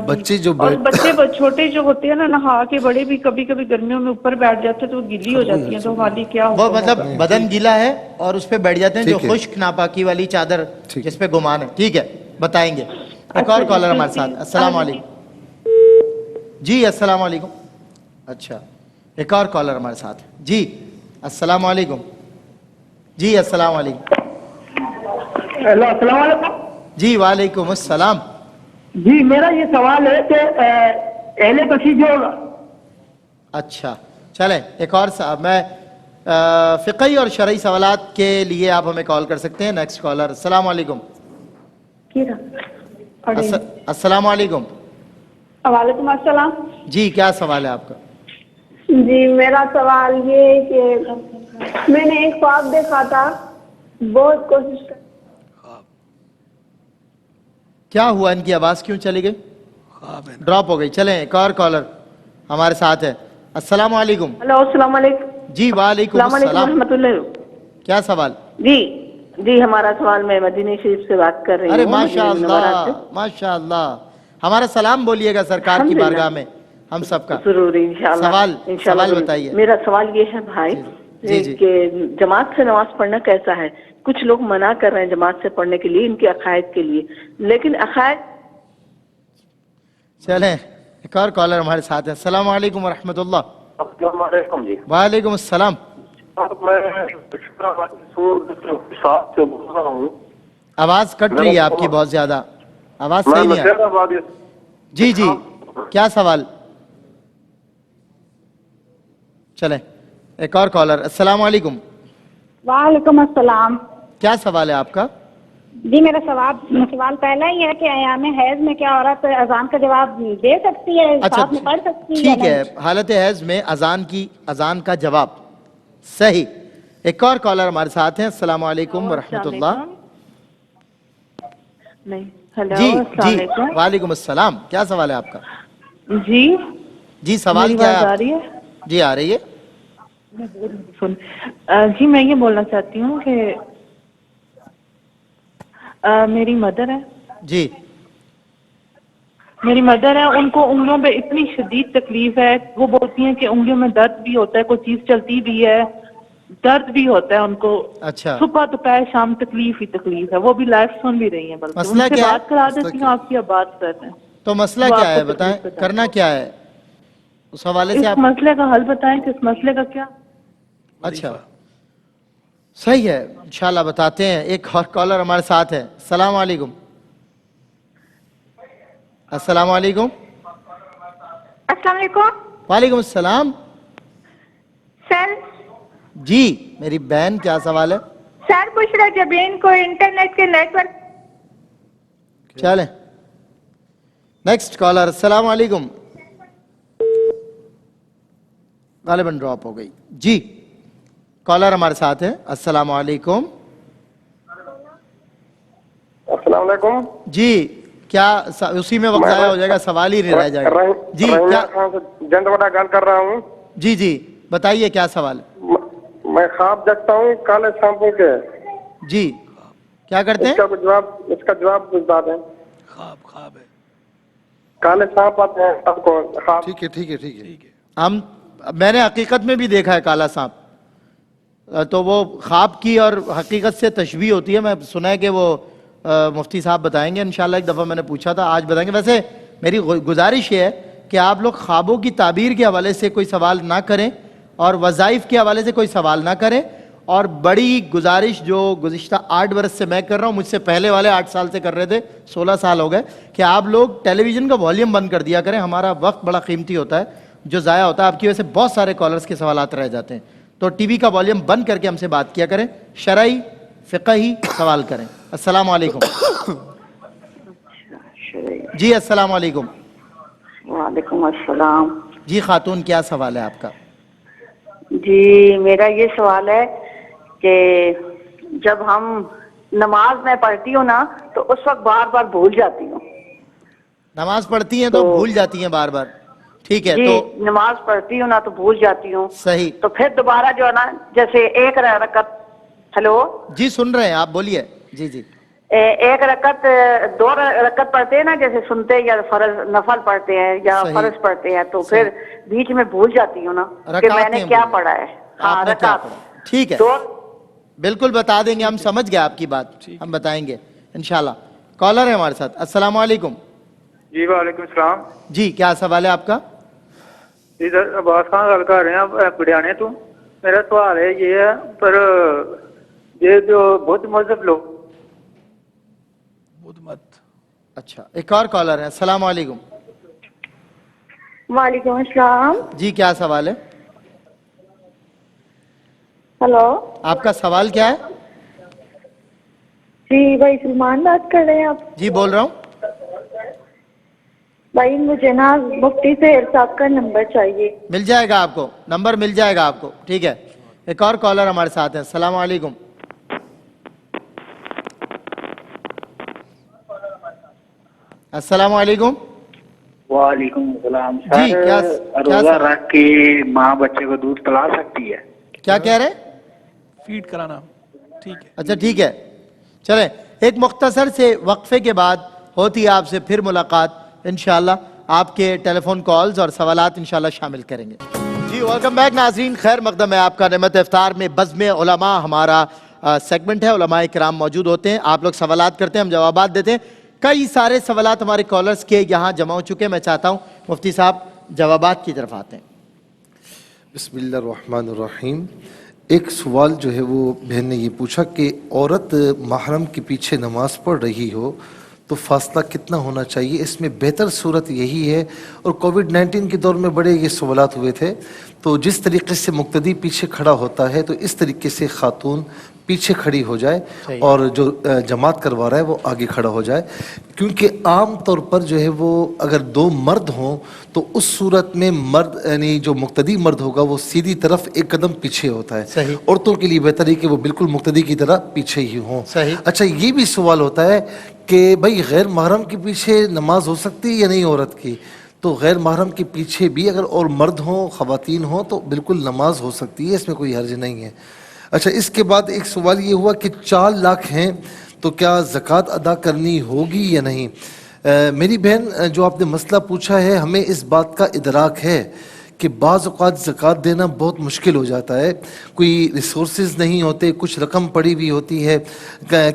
بچے جو اور بچے چھوٹے جو ہوتے ہیں نا، نہا کے بڑے بھی کبھی کبھی گرمیوں میں اوپر بیٹھ جاتے ہیں تو وہ گیلی ہو جاتی ہیں، تو ہماری کیا وہ حکم مطلب ہوگا؟ بدن گیلا ہے اور اس پہ بیٹھ جاتے ہیں، جو ٹھیک ہے. خشک ناپاکی والی چادر جس پہ گمان ہے. ٹھیک ہے، بتائیں گے. ایک اچھا اور جی، کالر ہمارے ساتھ. السلام علیکم. جی السلام علیکم. اچھا، ایک اور کالر ہمارے ساتھ. جی السلام علیکم. جی السلام علیکم. ہیلو السلام علیکم. جی وعلیکم السلام. جی میرا یہ سوال ہے کہ اہل کشی جو. اچھا چلیں، ایک اور میں فقہی اور شرعی سوالات کے لیے آپ ہمیں کال کر سکتے ہیں. Next caller. السلام علیکم. السلام علیکم. وعلیکم السلام. جی کیا سوال ہے آپ کا؟ جی میرا سوال یہ ہے کہ میں نے ایک خواب دیکھا تھا، بہت کوشش کر. کیا ہوا؟ ان کی آواز کیوں چلی گئی؟ ڈراپ ہو گئی. چلیں ایک اور کالر ہمارے ساتھ ہے. السلام علیکم. ہلو السلام علیکم. جی وعلیکم السلام علیکم السلام. ورحمۃ اللہ. کیا سوال؟ جی ہمارا سوال، میں مدینہ شریف سے بات کر رہی ہوں. ارے ماشاء اللہ ماشاء اللہ. ہمارا سلام بولیے گا سرکار کی بارگاہ میں ہم سب کا. ضرور انشاءاللہ. سوال بتائیے. میرا سوال یہ ہے بھائی کہ جماعت سے نماز پڑھنا کیسا ہے؟ کچھ لوگ منع کر رہے ہیں جماعت سے پڑھنے کے لیے، ان کے عقائد کے لیے، لیکن عقائد. چلیں ایک اور کالر ہمارے ساتھ ہے. السلام علیکم ورحمۃ اللہ. السلام علیکم. جی وعلیکم السلام. میں سے بول رہا ہوں. آواز کٹ رہی ہے آپ کی بہت زیادہ، آواز صحیح نہیں ہے. جی جی کیا سوال؟ چلیں ایک اور کالر. السلام علیکم. وعلیکم السلام. کیا سوال ہے آپ کا؟ جی میرا سوال پہلا ہی ہے کہ ایام حیض میں کیا عورت اذان کا جواب دے سکتی ہے، ساتھ میں پڑھ سکتی ہے؟ ٹھیک ہے، حالت حیض میں اذان کا جواب. صحیح. ایک اور کالر ہمارے ساتھ ہیں. السلام علیکم ورحمۃ اللہ. جی جی وعلیکم السلام. کیا سوال ہے آپ کا؟ جی سوال کیا ہے؟ آ رہی ہے؟ جی آ رہی ہے. جی میں یہ بولنا چاہتی ہوں کہ میری مدر ہے. جی میری مدر ہے، ان کو انگلیوں پہ اتنی شدید تکلیف ہے، وہ بولتی ہیں کہ انگلیوں میں درد بھی ہوتا ہے، کوئی چیز چلتی بھی ہے درد بھی ہوتا ہے ان کو. اچھا صبح دوپہر شام تکلیف ہی تکلیف ہے. وہ بھی لائف سن بھی رہی ہیں، بلکہ مسئلہ ان سے کیا ہے؟ بات کرا دیتی ہوں، آپ کی اب بات کرتے ہیں. تو مسئلہ وہ کیا آپ ہے کو بتائیں، تکلیف کرنا کیا ہے اس حوالے اس سے آپ؟ مسئلے کا حل بتائیں کہ اس مسئلے کا کیا. اچھا صحیح ہے، انشاءاللہ بتاتے ہیں. ایک اور کالر ہمارے ساتھ ہے. السلام علیکم. السلام علیکم. السلام علیکم. وعلیکم السلام. سر جی میری بہن کیا سوال ہے؟ سر پوچھ رہا جبین کو انٹرنیٹ کے نیٹ ورک. چلیں نیکسٹ کالر. السلام علیکم. غالباً ڈراپ ہو گئی. جی کالر ہمارے ساتھ ہے. السلام علیکم. السلام علیکم. جی کیا اسی میں وقت ضائع ہو جائے گا، سوال ہی نہیں رہ جائے گا. جی کیا؟ جنت والا گال کر رہا ہوں. جی جی بتائیے کیا سوال ہے؟ میں خواب دیکھتا ہوں کالے سانپوں کے. جی کیا کرتے ہیں؟ اس کا جواب بتا دیں. خواب ہے. کالے سانپ آتے ہیں سب کو خواب. ٹھیک ہے ٹھیک ہے ٹھیک ہے. میں نے حقیقت میں بھی دیکھا ہے کالا سانپ. تو وہ خواب کی اور حقیقت سے تشبیہ ہوتی ہے. میں سنا ہے کہ وہ مفتی صاحب بتائیں گے انشاءاللہ. ایک دفعہ میں نے پوچھا تھا، آج بتائیں گے. ویسے میری گزارش یہ ہے کہ آپ لوگ خوابوں کی تعبیر کے حوالے سے کوئی سوال نہ کریں اور وظائف کے حوالے سے کوئی سوال نہ کریں. اور بڑی گزارش جو گزشتہ 8 برس سے میں کر رہا ہوں، مجھ سے پہلے والے 8 سال سے کر رہے تھے، 16 سال ہو گئے، کہ آپ لوگ ٹیلی ویژن کا والیوم بند کر دیا کریں. ہمارا وقت بڑا قیمتی ہوتا ہے جو ضائع ہوتا ہے. آپ کی وجہ سے بہت سارے کالرز کے سوالات رہ جاتے ہیں. تو ٹی وی کا والیوم بند کر کے ہم سے بات کیا کریں، شرعی فقہی سوال کریں. السلام علیکم. جی السلام علیکم. وعلیکم السلام. جی خاتون کیا سوال ہے آپ کا؟ جی میرا یہ سوال ہے کہ جب ہم نماز میں پڑھتی ہوں نا تو اس وقت بار بار بھول جاتی ہوں. نماز پڑھتی ہیں تو بھول جاتی ہیں بار بار، ٹھیک ہے. جی تو نماز پڑھتی ہوں نا تو بھول جاتی ہوں. صحیح. تو پھر دوبارہ جو ہے نا جیسے ایک رکعت، ہلو جی سن رہے ہیں آپ، بولیے. جی جی. ایک رکعت 2 رکعت پڑھتے ہیں نا، جیسے سنتے یا فرض نفل پڑھتے ہیں یا صحیح. فرض پڑھتے ہیں، تو پھر بیچ میں بھول جاتی ہوں نا کہ میں نے کیا پڑھا ہے. ہاں رکعت. ٹھیک ہے، 2 بالکل بتا دیں گے، ہم سمجھ گئے آپ کی بات، ہم بتائیں گے انشاءاللہ. کالر ہے ہمارے ساتھ. السلام علیکم. جی وعلیکم السلام. جی کیا سوال ہے آپ کا؟ جی سر عباس خان گل کر رہے ہیں پڑیانے تو. میرا سوال ہے یہ ہے پر یہ جو بدھ مذہب لوگ. اچھا ایک اور کالر ہے. السلام علیکم. وعلیکم السلام. جی کیا سوال ہے؟ ہلو آپ کا سوال کیا ہے؟ جی بھائی سلمان بات کر رہے ہیں آپ؟ جی بول رہا ہوں. بھائی مجھے نا مفتی سے صاحب کا نمبر چاہیے. مل جائے گا آپ کو، نمبر مل جائے گا آپ کو، ٹھیک ہے. ایک اور کالر ہمارے ساتھ ہیں. السلام علیکم. السلام علیکم. وعلیکم السلام. جی کیا روزہ رکھ کے ماں بچے کو دودھ پلا سکتی ہے؟ کیا کہہ رہے؟ فیڈ کرانا. ٹھیک ہے. اچھا ٹھیک ہے، چلیں ایک مختصر سے وقفے کے بعد ہوتی ہے آپ سے پھر ملاقات انشاءاللہ. آپ کے ٹیلی فون کالز اور سوالات انشاءاللہ شامل کریں گے. جی ویلکم بیک ناظرین، خیر مقدم ہے آپ کا. نعمت افطار میں بزم علماء ہمارا سیگمنٹ ہے. علماء کرام موجود ہوتے ہیں، آپ لوگ سوالات کرتے ہیں، ہم جوابات دیتے ہیں. کئی سارے سوالات ہمارے کالرز کے یہاں جمع ہو چکے ہیں. میں چاہتا ہوں مفتی صاحب جوابات کی طرف آتے ہیں. بسم اللہ الرحمن الرحیم. ایک سوال جو ہے وہ بہن نے یہ پوچھا کہ عورت محرم کے پیچھے نماز پڑھ رہی ہو تو فاصلہ کتنا ہونا چاہیے؟ اس میں بہتر صورت یہی ہے، اور کووڈ-19 کے دور میں بڑے یہ سوالات ہوئے تھے، تو جس طریقے سے مقتدی پیچھے کھڑا ہوتا ہے تو اس طریقے سے خاتون پیچھے کھڑی ہو جائے اور جو جماعت کروا رہا ہے وہ آگے کھڑا ہو جائے. کیونکہ عام طور پر جو ہے وہ اگر 2 مرد ہوں تو اس صورت میں مرد یعنی جو مقتدی مرد ہوگا وہ سیدھی طرف ایک قدم پیچھے ہوتا ہے. صحیح. عورتوں کے لیے بہتر ہے کہ وہ بالکل مقتدی کی طرح پیچھے ہی ہوں. صحیح. اچھا یہ بھی سوال ہوتا ہے کہ بھائی غیر محرم کے پیچھے نماز ہو سکتی ہے یا نہیں عورت کی؟ تو غیر محرم کے پیچھے بھی اگر اور مرد ہوں خواتین ہوں تو بالکل نماز ہو سکتی ہے، اس میں کوئی حرج نہیں ہے. اچھا اس کے بعد ایک سوال یہ ہوا کہ 4 لاکھ ہیں تو کیا زکوٰۃ ادا کرنی ہوگی یا نہیں؟ میری بہن جو آپ نے مسئلہ پوچھا ہے، ہمیں اس بات کا ادراک ہے کہ بعض اوقات زکوٰۃ دینا بہت مشکل ہو جاتا ہے. کوئی ریسورسز نہیں ہوتے، کچھ رقم پڑی ہوئی ہوتی ہے،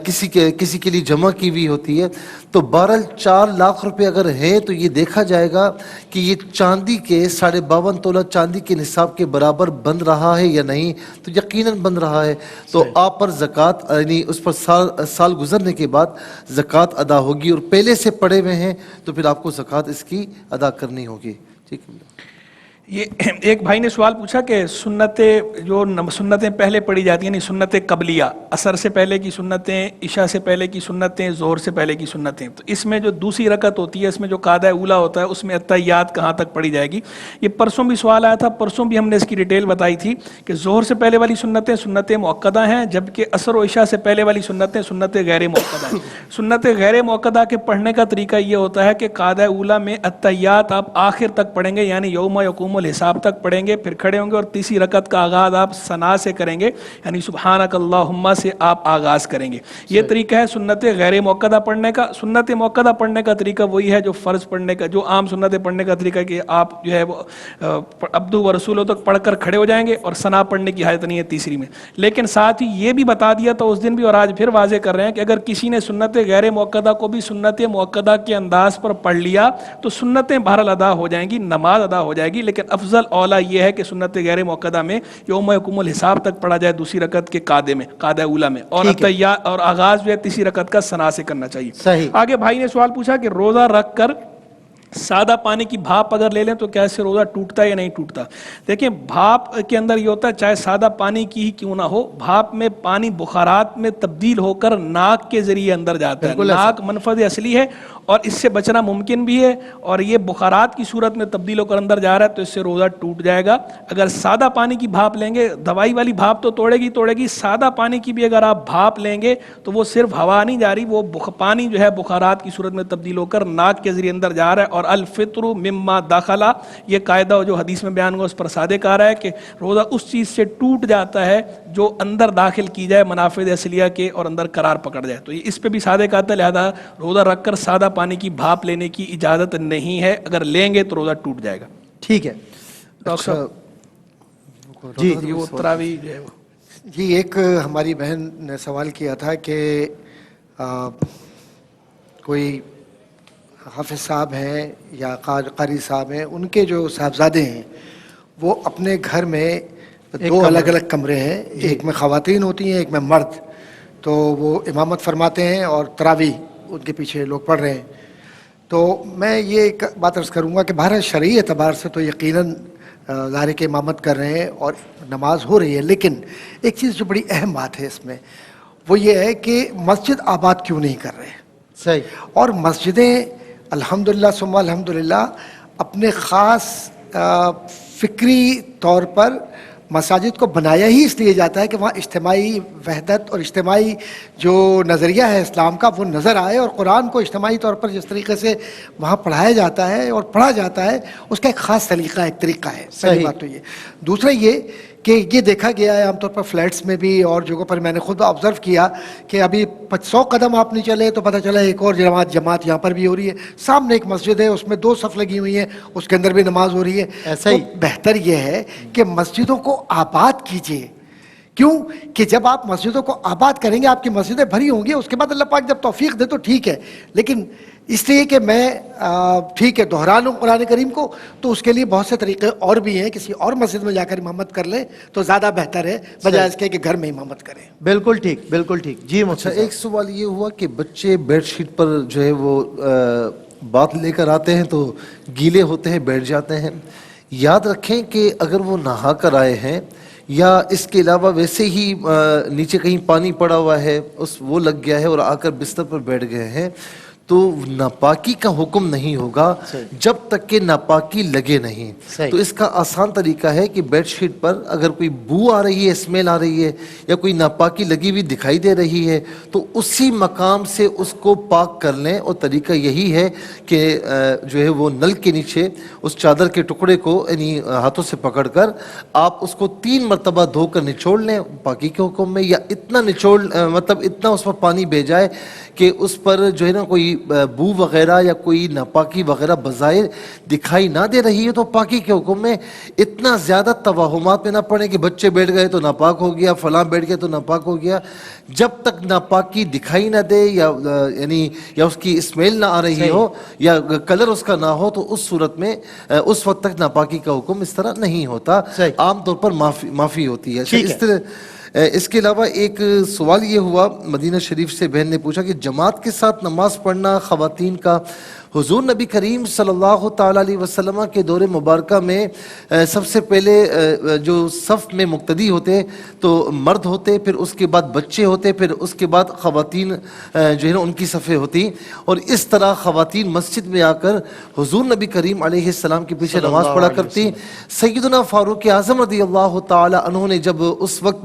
کسی کے لیے جمع کی ہوئی ہوتی ہے. تو بہرحال 4 لاکھ روپے اگر ہے تو یہ دیکھا جائے گا کہ یہ چاندی کے 52.5 تولہ چاندی کے نصاب کے برابر بن رہا ہے یا نہیں. تو یقیناً بن رہا ہے تو آپ پر زکوٰۃ یعنی اس پر سال گزرنے کے بعد زکوٰۃ ادا ہوگی، اور پہلے سے پڑے ہوئے ہیں تو پھر آپ کو زکوٰۃ اس کی ادا کرنی ہوگی. ٹھیک ہے. یہ ایک بھائی نے سوال پوچھا کہ سنتیں جو سنتیں پہلے پڑھی جاتی ہیں، یعنی سنتیں قبلیہ، عصر سے پہلے کی سنتیں، عشاء سے پہلے کی سنتیں، ظہر سے پہلے کی سنتیں، تو اس میں جو دوسری رکعت ہوتی ہے، اس میں جو قاعدہ اولا ہوتا ہے، اس میں اتحیات کہاں تک پڑھی جائے گی؟ یہ پرسوں بھی سوال آیا تھا، پرسوں بھی ہم نے اس کی ڈیٹیل بتائی تھی کہ ظہر سے پہلے والی سنتیں سنتیں مؤکدہ ہیں، جبکہ عصر و عشاء سے پہلے والی سنتیں سنتیں غیر مؤکدہ ہیں. سنتیں غیر مؤکدہ کے پڑھنے کا طریقہ یہ ہوتا ہے کہ قاعدہ اولا میں اتحیات آپ آخر تک پڑھیں گے، یعنی یوم یقوم الحساب تک پڑھیں گے، پھر کھڑے ہوں گے، اور تیسری رکعت کا آغاز آپ ثنا سے کریں گے، یعنی سبحانک اللہم سے آپ آغاز کریں گے. یہ طریقہ ہے سنت غیر موقدہ پڑھنے کا. سنت موقدہ پڑھنے کا طریقہ وہی ہے جو فرض پڑھنے کا، جو عام سنتیں پڑھنے کا طریقہ کہ آپ جو ہے وہ عبدو و رسولوں تک پڑھ کر کھڑے ہو جائیں گے، اور ثنا پڑھنے کی حاجت نہیں ہے تیسری میں. لیکن ساتھ ہی یہ بھی بتا دیا تو اس دن بھی اور آج پھر واضح کر رہے ہیں کہ اگر کسی نے سنت غیر موقدہ کو بھی سنت موقدہ کے انداز پر پڑھ لیا تو سنتیں بہرحال ادا ہو جائیں گی، نماز ادا ہو جائے گی، لیکن لیکن افضل اولا یہ ہے کہ سنت غیر موقدہ میں یوم یقوم الحساب تک پڑھا جائے دوسری رکعت کے قادے میں، قادہ اولا میں، اور اور آغاز جو ہے تیسری رکعت کا ثنا سے کرنا چاہیے. صحیح. آگے بھائی نے سوال پوچھا کہ روزہ رکھ کر سادہ پانی کی بھاپ اگر لے لیں تو کیا اس سے روزہ ٹوٹتا ہے یا نہیں ٹوٹتا؟ دیکھیں بھاپ کے اندر یہ ہوتا ہے چاہے سادہ پانی کی ہی کیوں نہ ہو، بھاپ میں پانی بخارات میں تبدیل ہو کر ناک کے ذریعے اندر جاتا ہے. ناک منفذ اصلی ہے اور اس سے بچنا ممکن بھی ہے، اور یہ بخارات کی صورت میں تبدیل ہو کر اندر جا رہا ہے تو اس سے روزہ ٹوٹ جائے گا. اگر سادہ پانی کی بھاپ لیں گے، دوائی والی بھاپ تو توڑے گی، سادہ پانی کی بھی اگر آپ بھاپ لیں گے تو وہ صرف ہوا نہیں جا رہی، وہ پانی جو ہے بخارات کی صورت میں تبدیل ہو کر ناک کے ذریعے اندر جا رہا ہے. اور الفطر مما داخلہ، یہ قاعدہ جو حدیث میں بیان ہوا اس پر صادق آ رہا ہے کہ روزہ اس چیز سے ٹوٹ جاتا ہے جو اندر داخل کی جائے منافذ اصلیہ کے اور اندر قرار پکڑ جائے. تو اس پہ بھی صادق آتا ہے، لہذا روزہ رکھ کر سادہ پانی کی بھاپ لینے کی اجازت نہیں ہے، اگر لیں گے تو روزہ ٹوٹ جائے گا. ٹھیک ہے ڈاکٹر صاحب جی وہ تراویح جو ہے جی ایک ہماری بہن نے سوال کیا تھا کہ کوئی حافظ صاحب ہیں یا قاری صاحب ہیں، ان کے جو صاحبزادے ہیں وہ اپنے گھر میں دو الگ الگ کمرے ہیں، ایک میں خواتین ہوتی ہیں ایک میں مرد، تو وہ امامت فرماتے ہیں اور تراویح ان کے پیچھے لوگ پڑھ رہے ہیں. تو میں یہ ایک بات عرض کروں گا کہ بہرحال شرعی اعتبار سے تو یقیناً ظاہر کے امامت کر رہے ہیں اور نماز ہو رہی ہے، لیکن ایک چیز جو بڑی اہم بات ہے اس میں وہ یہ ہے کہ مسجد آباد کیوں نہیں کر رہے. صحیح. اور مسجدیں الحمدللہ ثم الحمدللہ اپنے خاص فکری طور پر مساجد کو بنایا ہی اس لیے جاتا ہے کہ وہاں اجتماعی وحدت اور اجتماعی جو نظریہ ہے اسلام کا وہ نظر آئے، اور قرآن کو اجتماعی طور پر جس طریقے سے وہاں پڑھایا جاتا ہے اور پڑھا جاتا ہے اس کا ایک خاص سلیقہ ایک طریقہ ہے. پہلی بات تو یہ. دوسرا یہ کہ یہ دیکھا گیا ہے عام طور پر فلیٹس میں بھی اور جگہوں پر میں نے خود آبزرو کیا کہ ابھی 100 قدم آپ نہیں چلے تو پتہ چلا ایک اور جماعت یہاں پر بھی ہو رہی ہے، سامنے ایک مسجد ہے اس میں 2 صف لگی ہوئی ہیں، اس کے اندر بھی نماز ہو رہی ہے. ایسا ہی بہتر یہ ہے کہ مسجدوں کو آباد کیجیے. کیوں کہ جب آپ مسجدوں کو آباد کریں گے آپ کی مسجدیں بھری ہوں گی، اس کے بعد اللہ پاک جب توفیق دے تو ٹھیک ہے. لیکن اس لیے کہ میں ٹھیک ہے دہرا لوں قرآن کریم کو، تو اس کے لیے بہت سے طریقے اور بھی ہیں. کسی اور مسجد میں جا کر امامت کر لیں تو زیادہ بہتر ہے بجائے اس کے کہ گھر میں امامت کریں. بالکل ٹھیک بالکل ٹھیک. جی اچھا ایک سوال یہ ہوا کہ بچے بیڈ شیٹ پر جو ہے وہ بات لے کر آتے ہیں تو گیلے ہوتے ہیں بیٹھ جاتے ہیں. یاد رکھیں کہ اگر وہ نہا کر آئے ہیں یا اس کے علاوہ ویسے ہی نیچے کہیں پانی پڑا ہوا ہے وہ لگ گیا ہے اور آ کر بستر پر بیٹھ گئے ہیں تو ناپاکی کا حکم نہیں ہوگا جب تک کہ ناپاکی لگے نہیں. تو اس کا آسان طریقہ ہے کہ بیڈ شیٹ پر اگر کوئی بو آ رہی ہے، اسمیل آ رہی ہے یا کوئی ناپاکی لگی ہوئی دکھائی دے رہی ہے تو اسی مقام سے اس کو پاک کر لیں. اور طریقہ یہی ہے کہ جو ہے وہ نل کے نیچے اس چادر کے ٹکڑے کو یعنی ہاتھوں سے پکڑ کر آپ اس کو 3 مرتبہ دھو کر نچوڑ لیں پاکی کے حکم میں، یا اتنا نچوڑ مطلب اتنا اس پر پانی بہ جائے کہ اس پر جو ہے نا کوئی بو وغیرہ یا کوئی ناپاکی وغیرہ بظاہر دکھائی نہ دے رہی ہے. تو پاکی کے حکم میں اتنا زیادہ توہمات میں نہ پڑیں کہ بچے بیٹھ گئے تو ناپاک ہو گیا، فلاں بیٹھ گئے تو ناپاک ہو گیا. جب تک ناپاکی دکھائی نہ دے یا یعنی یا اس کی اسمیل نہ آ رہی ہو یا کلر اس کا نہ ہو تو اس صورت میں اس وقت تک ناپاکی کا حکم اس طرح نہیں ہوتا. عام طور پر معافی ہوتی ہے. اس طرح اس کے علاوہ ایک سوال یہ ہوا مدینہ شریف سے بہن نے پوچھا کہ جماعت کے ساتھ نماز پڑھنا خواتین کا حضور نبی کریم صلی اللہ تعالیٰ علیہ وسلم کے دور مبارکہ میں سب سے پہلے جو صف میں مقتدی ہوتے تو مرد ہوتے، پھر اس کے بعد بچے ہوتے، پھر اس کے بعد خواتین جو ہے نا ان کی صفیں ہوتی، اور اس طرح خواتین مسجد میں آ کر حضور نبی کریم علیہ السلام کے پیچھے نماز پڑھا کرتی. سیدنا فاروق اعظم رضی اللہ تعالیٰ عنہ نے جب اس وقت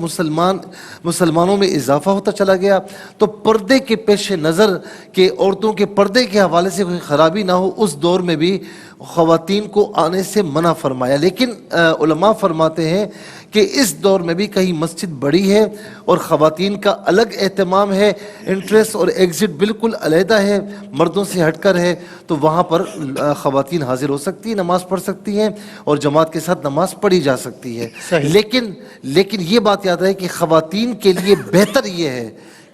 مسلمانوں میں اضافہ ہوتا چلا گیا تو پردے کے پیش نظر کہ عورتوں کے پردے کے حوالے سے کوئی خرابی نہ ہو اس دور میں بھی خواتین کو آنے سے منع فرمایا. لیکن علماء فرماتے ہیں کہ اس دور میں بھی کہیں مسجد بڑی ہے اور خواتین کا الگ اہتمام ہے، انٹریس اور ایگزٹ بالکل علیحدہ ہے، مردوں سے ہٹ کر ہے، تو وہاں پر خواتین حاضر ہو سکتی ہیں، نماز پڑھ سکتی ہیں اور جماعت کے ساتھ نماز پڑھی جا سکتی ہے. لیکن یہ بات یاد رہے کہ خواتین کے لیے بہتر یہ ہے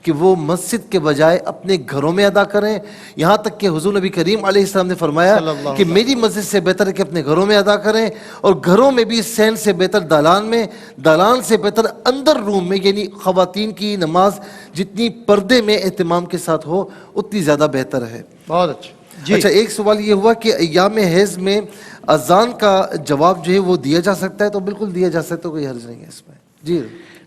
کہ وہ مسجد کے بجائے اپنے گھروں میں ادا کریں. یہاں تک کہ حضور نبی کریم علیہ السلام نے فرمایا کہ میری مسجد سے بہتر ہے کہ اپنے گھروں میں ادا کریں, اور گھروں میں بھی صحن سے بہتر دالان میں, دالان سے بہتر اندر روم میں, یعنی خواتین کی نماز جتنی پردے میں اہتمام کے ساتھ ہو اتنی زیادہ بہتر ہے. بہت اچھا. اچھا, ایک سوال یہ ہوا کہ ایام حیض میں اذان کا جواب جو ہے وہ دیا جا سکتا ہے؟ تو بالکل دیا جا سکتا ہے, کوئی حرج نہیں ہے اس میں. جی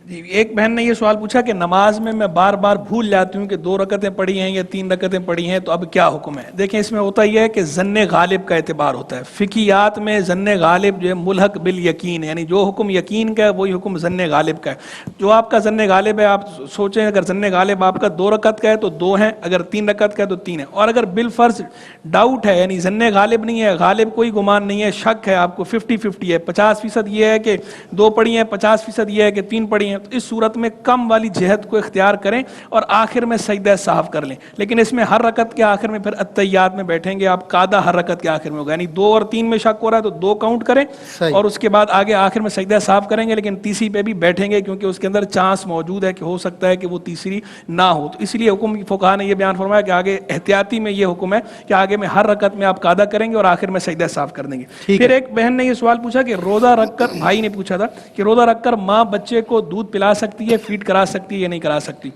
ایک بہن نے یہ سوال پوچھا کہ نماز میں بار بار بھول جاتی ہوں کہ 2 رکعتیں پڑھی ہیں یا 3 رکعتیں پڑھی ہیں, تو اب کیا حکم ہے؟ دیکھیں اس میں ہوتا یہ ہے کہ ظن غالب کا اعتبار ہوتا ہے. فقہیات میں ظن غالب جو ہے ملحق بالیقین, یعنی جو حکم یقین کا ہے وہی حکم ظن غالب کا ہے. جو آپ کا ظن غالب ہے, آپ سوچیں اگر ظن غالب آپ کا 2 رکعت کا ہے تو 2 ہیں, اگر 3 رکعت کا ہے تو 3 ہیں, اور اگر بالفرض ڈاؤٹ ہے یعنی ظن غالب نہیں ہے, غالب کوئی گمان نہیں ہے, شک ہے آپ کو 50-50 ہے, 50% یہ ہے کہ 2 پڑھی ہیں, 50% یہ ہے کہ 3 پڑھی ہیں, تو اس صورت میں کم والی جہت کو اختیار کریں اور آخر میں سجدہ سہو کر لیں. لیکن اس میں ہر رکعت کے آخر میں پھر اتحیات میں بیٹھیں گے آپ, قاعدہ ہر رکعت کے آخر میں ہوگا, یعنی 2 اور 3 میں شک ہو رہا ہے تو 2 کاؤنٹ کریں اور اس کے بعد آگے آخر میں سجدہ سہو کریں گے, لیکن تیسری پہ بھی بیٹھیں گے کیونکہ اس کے اندر چانس موجود ہے کہ ہو سکتا ہے کہ وہ تیسری نہ ہو. تو اس لیے حکم فقہا نے یہ بیان فرمایا کہ آگے احتیاطی میں یہ حکم ہے کہ آگے میں ہر رکعت میں آپ قاعدہ کریں گے اور آخر میں سجدہ سہو کر دیں گے. پھر ایک بہن نے یہ سوال پوچھا کہ روزہ رکھ کر, بھائی نے پوچھا تھا کہ روزہ رکھ کر ماں بچے کو دودھ پلا سکتی ہے, فیڈ کرا سکتی ہے یا نہیں کرا سکتی؟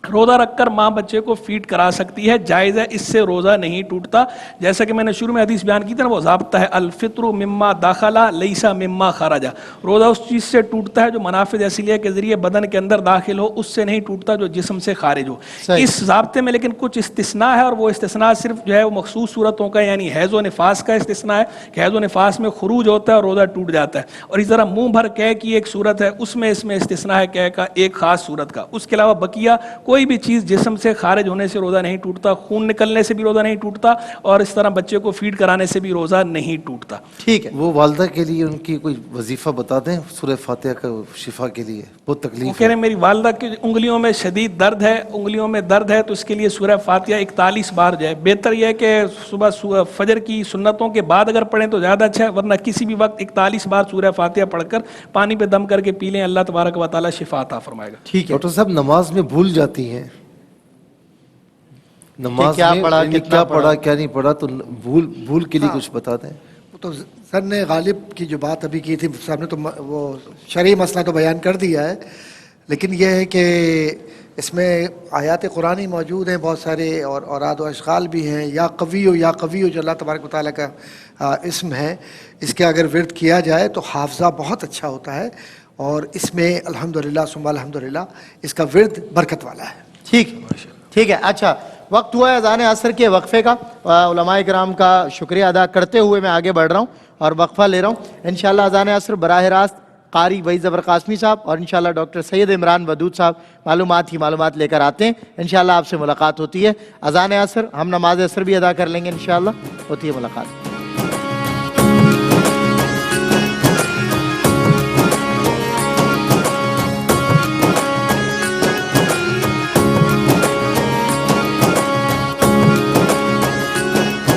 روزہ رکھ کر ماں بچے کو فیڈ کرا سکتی ہے, جائز ہے, اس سے روزہ نہیں ٹوٹتا. جیسا کہ میں نے شروع میں حدیث بیان کی تھی نا, وہ ضابطہ ہے الفطر مما داخلہ لیسا مما خرجا. روزہ اس چیز سے ٹوٹتا ہے جو منافذ اصلیہ کے ذریعے بدن کے اندر داخل ہو, اس سے نہیں ٹوٹتا جو جسم سے خارج ہو. اس ضابطے میں لیکن کچھ استثناء ہے, اور وہ استثناء صرف جو ہے وہ مخصوص صورتوں کا, یعنی حیض و نفاس کا استثناء ہے کہ حیض و نفاس میں خروج ہوتا ہے اور روزہ ٹوٹ جاتا ہے. اور اس طرح منہ بھر قے کی ایک صورت ہے, اس میں استثناء ہے قے کا ایک خاص صورت کا. اس کے علاوہ بقیہ کوئی بھی چیز جسم سے خارج ہونے سے روزہ نہیں ٹوٹتا, خون نکلنے سے بھی روزہ نہیں ٹوٹتا, اور اس طرح بچے کو فیڈ کرانے سے بھی روزہ نہیں ٹوٹتا. ٹھیک ہے. وہ والدہ کے لیے ان کی کوئی وظیفہ بتا دیں سورہ فاتحہ کا شفا کے لیے, بہت تکلیف. وہ کہہ رہے ہیں میری والدہ کی انگلیوں میں شدید درد ہے, انگلیوں میں درد ہے, تو اس کے لیے سورہ فاتحہ 41 بار جو ہے, بہتر یہ ہے کہ صبح فجر کی سنتوں کے بعد اگر پڑھیں تو زیادہ اچھا ہے, ورنہ کسی بھی وقت 41 بار سورہ فاتحہ پڑھ کر پانی پہ دم کر کے پی لیں, اللہ تبارک و تعالیٰ شفا عطا فرمائے گا. ٹھیک ہے. ڈاکٹر صاحب نماز میں بھول جاتی ہیں, نماز کیا میں پڑھا, کیا پڑھا کیا نہیں پڑھا, تو بھول کے لیے کچھ بتا دیں. تو سر نے غالب کی جو بات ابھی کی تھی صاحب نے تو وہ شرعی مسئلہ تو بیان کر دیا ہے, لیکن یہ ہے کہ اس میں آیات قرآنی موجود ہیں بہت سارے, اور اوراد و اشغال بھی ہیں. یا قوی ہو جو اللہ تبارک و تعالیٰ کا اسم ہے, اس کے اگر ورد کیا جائے تو حافظہ بہت اچھا ہوتا ہے, اور اس میں الحمدللہ ثم الحمدللہ اس کا ورد برکت والا ہے. ٹھیک ہے. اچھا, وقت ہوا ہے اذان عصر کے وقفے کا. علماء کرام کا شکریہ ادا کرتے ہوئے میں آگے بڑھ رہا ہوں اور وقفہ لے رہا ہوں. انشاءاللہ اذان عصر براہ راست قاری وحید ظفر قاسمی صاحب اور انشاءاللہ ڈاکٹر سید عمران ودود صاحب معلومات لے کر آتے ہیں. انشاءاللہ آپ سے ملاقات ہوتی ہے. اذان عصر ہم نماز عصر بھی ادا کر لیں گے, انشاءاللہ ہوتی ہے ملاقات.